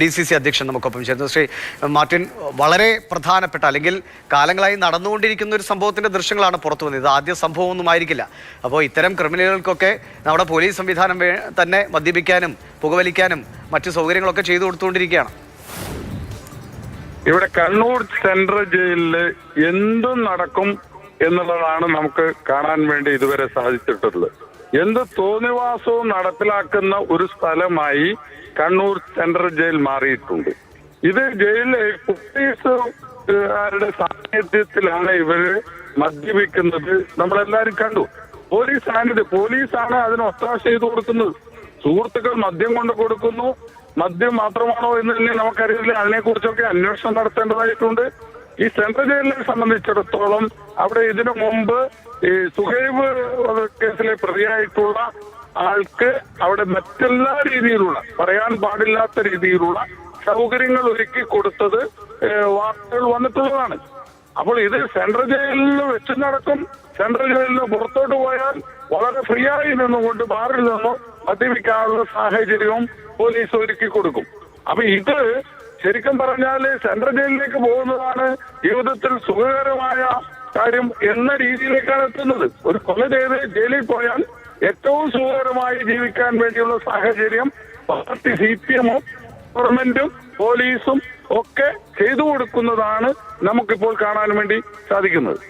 DCC അധ്യക്ഷൻ നമുക്കൊപ്പം ചേർന്നു. ശ്രീ മാർട്ടിൻ, വളരെ പ്രധാനപ്പെട്ട അല്ലെങ്കിൽ കാലങ്ങളായി നടന്നുകൊണ്ടിരിക്കുന്ന ഒരു സംഭവത്തിന്റെ ദൃശ്യങ്ങളാണ് പുറത്തു വന്നത്. ഇത് ആദ്യ സംഭവമൊന്നും ആയിരിക്കില്ല. അപ്പോൾ ഇത്തരം ക്രിമിനലുകൾക്കൊക്കെ നമ്മുടെ പോലീസ് സംവിധാനം തന്നെ മദ്യപിക്കാനും പുകവലിക്കാനും മറ്റു സൗകര്യങ്ങളൊക്കെ ചെയ്തു കൊടുത്തുകൊണ്ടിരിക്കുകയാണ്. ഇവിടെ കണ്ണൂർ സെൻട്രൽ ജയിലിൽ എന്തും നടക്കും എന്നുള്ളതാണ് നമുക്ക് കാണാൻ വേണ്ടി ഇതുവരെ സാധിച്ചിട്ടുള്ളത്. എന്ത് തോന്നിവാസവും നടപ്പിലാക്കുന്ന ഒരു സ്ഥലമായി കണ്ണൂർ സെൻട്രൽ ജയിൽ മാറിയിട്ടുണ്ട്. ഇത് ജയിലിലെ പോലീസുകാരുടെ സാന്നിധ്യത്തിലാണ് ഇവര് മദ്യപിക്കുന്നത്. നമ്മളെല്ലാരും കണ്ടു. പോലീസാണ് അതിന് ഒത്താശ ചെയ്തു കൊടുക്കുന്നത്. സുഹൃത്തുക്കൾ മദ്യം കൊണ്ട് കൊടുക്കുന്നു. മദ്യം മാത്രമാണോ എന്ന് തന്നെ നമുക്കറിയില്ല. അതിനെക്കുറിച്ചൊക്കെ അന്വേഷണം നടത്തേണ്ടതായിട്ടുണ്ട്. ഈ സെൻട്രൽ ജയിലിനെ സംബന്ധിച്ചിടത്തോളം അവിടെ ഇതിനു മുമ്പ് ഈ സുഹൈബ് കേസിലെ പ്രതിയായിട്ടുള്ള ആൾക്ക് അവിടെ മറ്റെല്ലാ രീതിയിലുള്ള പറയാൻ പാടില്ലാത്ത രീതിയിലുള്ള സൗകര്യങ്ങൾ ഒരുക്കി കൊടുത്തത് വാർത്തകൾ വന്നിട്ടുള്ളതാണ്. അപ്പോൾ ഇത് സെൻട്രൽ ജയിലിൽ വെച്ച് നടക്കും. സെൻട്രൽ ജയിലിന് പുറത്തോട്ട് പോയാൽ വളരെ ഫ്രീ ആയി നിന്നുകൊണ്ട് ബാറിൽ നിന്നും മദ്യപിക്കാനുള്ള സാഹചര്യവും പോലീസ് ഒരുക്കി കൊടുക്കും. അപ്പൊ ഇത് ശരിക്കും പറഞ്ഞാല് സെൻട്രൽ ജയിലിലേക്ക് പോകുന്നതാണ് ജീവിതത്തിൽ സുഖകരമായ കാര്യം എന്ന രീതിയിലേക്കാണ് എത്തുന്നത്. ഒരു കൊല ചെയ്ത് ജയിലിൽ പോയാൽ ഏറ്റവും സുഖകരമായി ജീവിക്കാൻ വേണ്ടിയുള്ള സാഹചര്യം പാർട്ടി CPM-ഉം ഗവൺമെന്റും പോലീസും ഒക്കെ ചെയ്തു കൊടുക്കുന്നതാണ് നമുക്കിപ്പോൾ കാണാൻ വേണ്ടി സാധിക്കുന്നത്.